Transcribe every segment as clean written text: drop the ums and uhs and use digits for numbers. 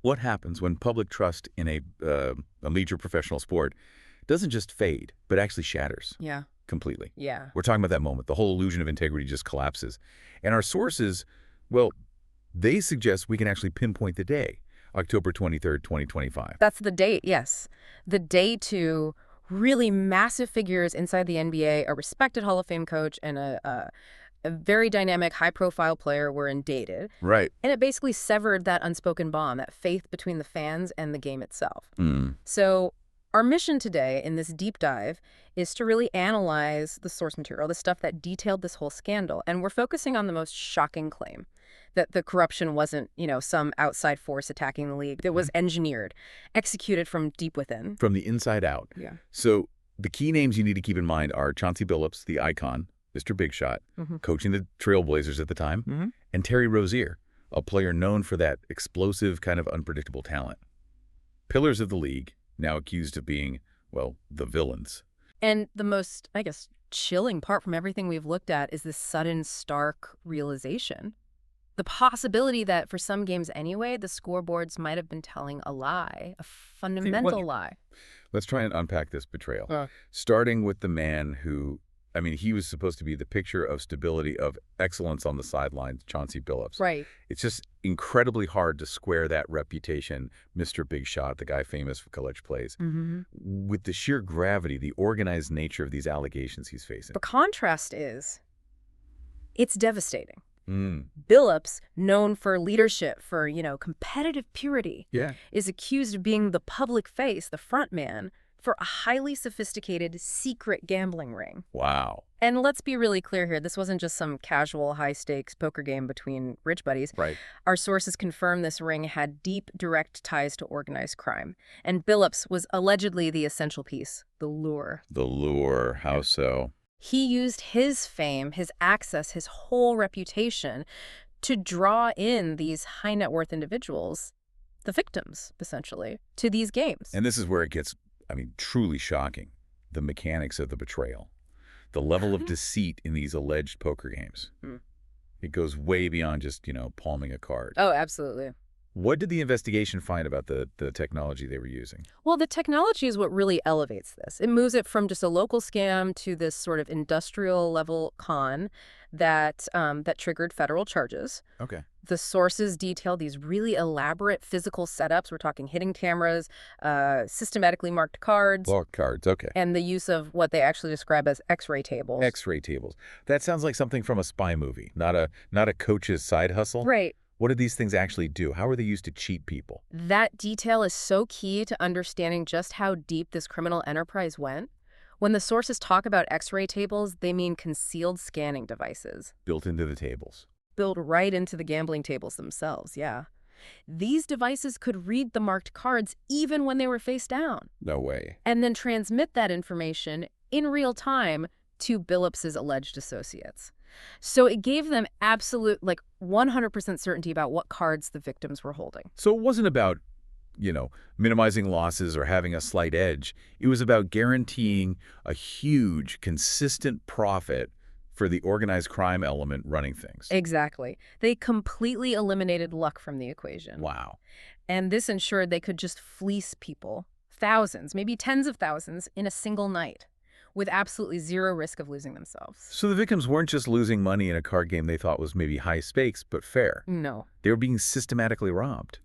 What happens when public trust in a major professional sport doesn't just fade, but actually shatters? Yeah. Completely. Yeah. We're talking about that moment. The whole illusion of integrity just collapses. And our sources, well, they suggest we can actually pinpoint the day, October 23rd, 2025. That's the date, yes. The day to really massive figures inside the NBA, a respected Hall of Fame coach, and a very dynamic, high-profile player were indicted. Right. And it basically severed that unspoken bond, that faith between the fans and the game itself. Mm. So our mission today in this deep dive is to really analyze the source material, the stuff that detailed this whole scandal. And we're focusing on the most shocking claim, that the corruption wasn't, some outside force attacking the league. That was engineered, executed from deep within. From the inside out. Yeah. So the key names you need to keep in mind are Chauncey Billups, the icon, Mr. Big Shot, coaching the Trailblazers at the time, and Terry Rozier, a player known for that explosive kind of unpredictable talent. Pillars of the league, now accused of being, well, the villains. And the most, I guess, chilling part from everything we've looked at is this sudden, stark realization. The possibility that for some games anyway, the scoreboards might have been telling a lie, a fundamental lie. Let's try and unpack this betrayal. Starting with the man who, he was supposed to be the picture of stability, of excellence on the sidelines, Chauncey Billups. Right. It's just incredibly hard to square that reputation, Mr. Big Shot, the guy famous for college plays, with the sheer gravity, the organized nature of these allegations he's facing. The contrast is, it's devastating. Mm. Billups, known for leadership, for, competitive purity, is accused of being the public face, the front man, for a highly sophisticated, secret gambling ring. Wow. And let's be really clear here. This wasn't just some casual, high-stakes poker game between rich buddies. Right. Our sources confirm this ring had deep, direct ties to organized crime. And Billups was allegedly the essential piece, the lure. The lure. How so? He used his fame, his access, his whole reputation to draw in these high-net-worth individuals, the victims, essentially, to these games. And this is where it gets, truly shocking. The mechanics of the betrayal. The level of deceit in these alleged poker games. It goes way beyond just, palming a card. Oh, absolutely. What did the investigation find about the technology they were using? Well, the technology is what really elevates this. It moves it from just a local scam to this sort of industrial-level con that triggered federal charges. Okay. The sources detail these really elaborate physical setups. We're talking hidden cameras, systematically marked cards. Marked cards, okay. And the use of what they actually describe as X-ray tables. X-ray tables. That sounds like something from a spy movie, not a coach's side hustle. Right. What did these things actually do? How are they used to cheat people? That detail is so key to understanding just how deep this criminal enterprise went. When the sources talk about X-ray tables, they mean concealed scanning devices. Built into the tables. Built right into the gambling tables themselves, yeah. These devices could read the marked cards even when they were face down. No way. And then transmit that information in real time to Billups's alleged associates. So it gave them absolute, 100% certainty about what cards the victims were holding. So it wasn't about, minimizing losses or having a slight edge. It was about guaranteeing a huge, consistent profit for the organized crime element running things. Exactly. They completely eliminated luck from the equation. Wow. And this ensured they could just fleece people, thousands, maybe tens of thousands, in a single night, with absolutely zero risk of losing themselves. So the victims weren't just losing money in a card game they thought was maybe high stakes, but fair. No. They were being systematically robbed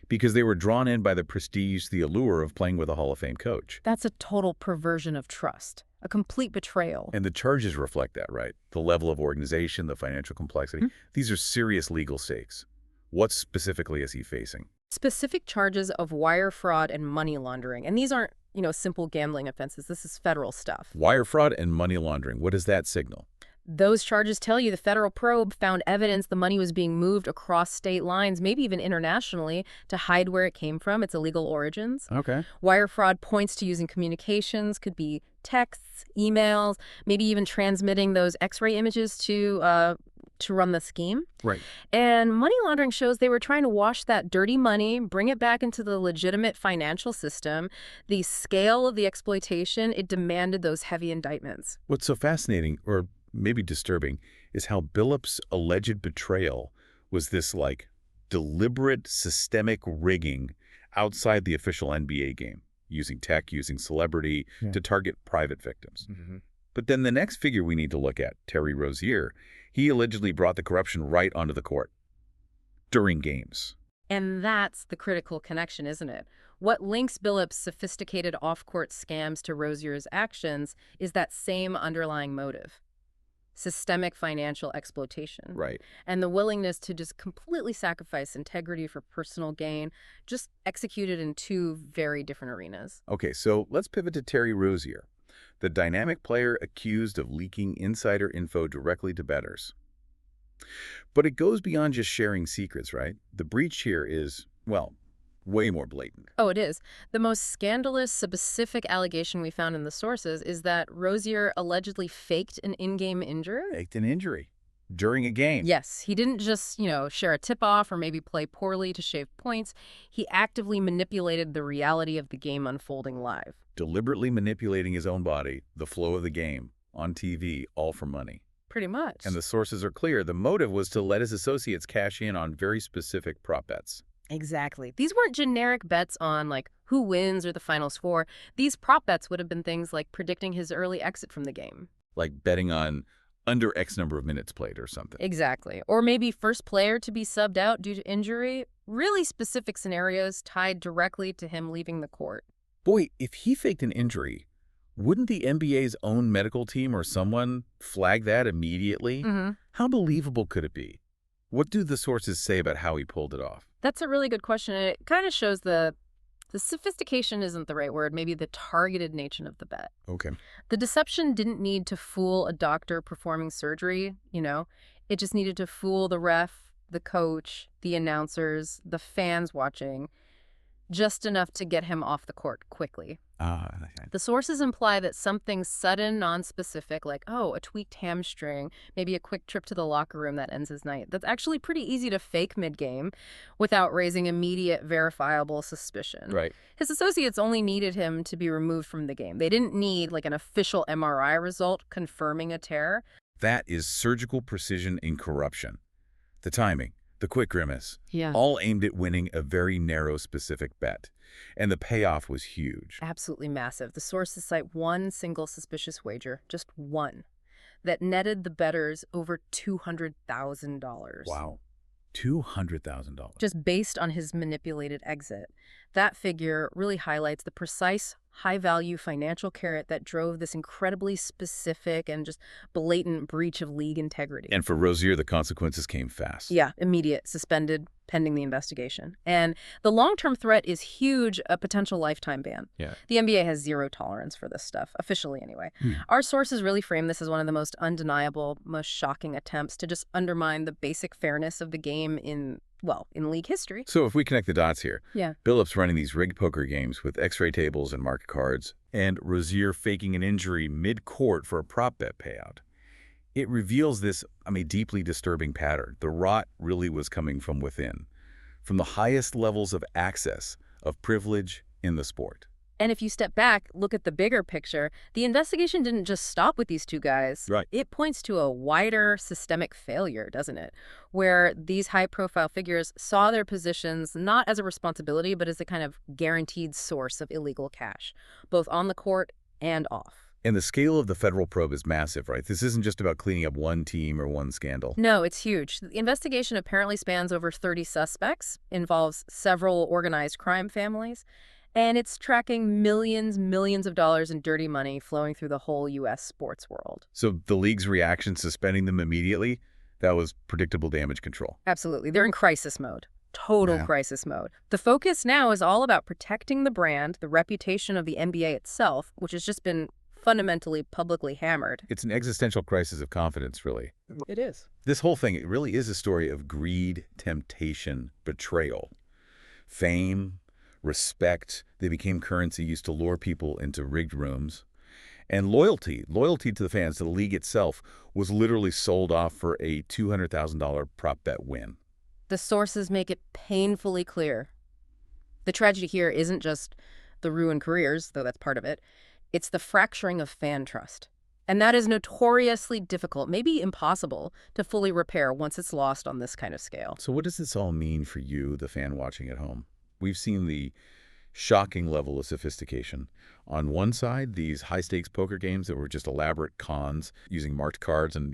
because they were drawn in by the prestige, the allure of playing with a Hall of Fame coach. That's a total perversion of trust, a complete betrayal. And the charges reflect that, right? The level of organization, the financial complexity. These are serious legal stakes. What specifically is he facing? Specific charges of wire fraud and money laundering. And these aren't, simple gambling offenses. This is federal stuff. Wire fraud and money laundering. What does that signal? Those charges tell you the federal probe found evidence the money was being moved across state lines, maybe even internationally, to hide where it came from, its illegal origins. Okay. Wire fraud points to using communications, could be texts, emails, maybe even transmitting those X-ray images to run the scheme. Right. And money laundering shows they were trying to wash that dirty money, bring it back into the legitimate financial system. The scale of the exploitation, it demanded those heavy indictments. What's so fascinating, or maybe disturbing, is how Billups' alleged betrayal was this, deliberate, systemic rigging outside the official NBA game, using tech, using celebrity to target private victims. But then the next figure we need to look at, Terry Rozier, he allegedly brought the corruption right onto the court during games. And that's the critical connection, isn't it? What links Billups' sophisticated off-court scams to Rozier's actions is that same underlying motive: systemic financial exploitation. Right. And the willingness to just completely sacrifice integrity for personal gain, just executed in two very different arenas. Okay, so let's pivot to Terry Rozier, the dynamic player accused of leaking insider info directly to bettors. But it goes beyond just sharing secrets, right? The breach here is, well, way more blatant. Oh, it is. The most scandalous, specific allegation we found in the sources is that Rozier allegedly faked an in-game injury. Faked an injury during a game. Yes, he didn't just, share a tip-off or maybe play poorly to shave points. He actively manipulated the reality of the game unfolding live. Deliberately manipulating his own body, the flow of the game, on TV, all for money. Pretty much. And the sources are clear. The motive was to let his associates cash in on very specific prop bets. Exactly. These weren't generic bets on, who wins or the final score. These prop bets would have been things like predicting his early exit from the game. Like betting on under X number of minutes played or something. Exactly. Or maybe first player to be subbed out due to injury. Really specific scenarios tied directly to him leaving the court. Boy, if he faked an injury, wouldn't the NBA's own medical team or someone flag that immediately? How believable could it be? What do the sources say about how he pulled it off? That's a really good question. And it kind of shows the sophistication isn't the right word, maybe the targeted nature of the bet. Okay. The deception didn't need to fool a doctor performing surgery, It just needed to fool the ref, the coach, the announcers, the fans watching, just enough to get him off the court quickly. Okay. The sources imply that something sudden, non-specific, like, a tweaked hamstring, maybe a quick trip to the locker room that ends his night, that's actually pretty easy to fake mid-game without raising immediate, verifiable suspicion. Right. His associates only needed him to be removed from the game. They didn't need, an official MRI result confirming a tear. That is surgical precision in corruption. The timing, the quick grimace, Yeah. all aimed at winning a very narrow, specific bet. And the payoff was huge. Absolutely massive. The sources cite one single suspicious wager, just one, that netted the bettors over $200,000. Wow. $200,000. Just based on his manipulated exit. That figure really highlights the precise, high-value financial carrot that drove this incredibly specific and just blatant breach of league integrity. And for Rozier, the consequences came fast. Yeah, immediate, suspended, pending the investigation. And the long-term threat is huge, a potential lifetime ban. Yeah. The NBA has zero tolerance for this stuff, officially anyway. Our sources really frame this as one of the most undeniable, most shocking attempts to just undermine the basic fairness of the game in league history. So if we connect the dots here, Yeah. Billups running these rigged poker games with x-ray tables and market cards, and Rozier faking an injury mid-court for a prop bet payout. It reveals this, deeply disturbing pattern. The rot really was coming from within, from the highest levels of access, of privilege in the sport. And if you step back, look at the bigger picture, the investigation didn't just stop with these two guys. Right. It points to a wider systemic failure, doesn't it? Where these high-profile figures saw their positions not as a responsibility, but as a kind of guaranteed source of illegal cash, both on the court and off. And the scale of the federal probe is massive, right? This isn't just about cleaning up one team or one scandal. No, it's huge. The investigation apparently spans over 30 suspects, involves several organized crime families, and it's tracking millions of dollars in dirty money flowing through the whole U.S. sports world. So the league's reaction, suspending them immediately, that was predictable damage control. Absolutely. They're in crisis mode. Total crisis mode. The focus now is all about protecting the brand, the reputation of the NBA itself, which has just been fundamentally publicly hammered. It's an existential crisis of confidence, really. It is. This whole thing, it really is a story of greed, temptation, betrayal. Fame, respect, they became currency used to lure people into rigged rooms. And loyalty to the fans, to the league itself, was literally sold off for a $200,000 prop bet win. The sources make it painfully clear. The tragedy here isn't just the ruined careers, though that's part of it. It's the fracturing of fan trust. And that is notoriously difficult, maybe impossible, to fully repair once it's lost on this kind of scale. So what does this all mean for you, the fan watching at home? We've seen the shocking level of sophistication. On one side, these high-stakes poker games that were just elaborate cons using marked cards and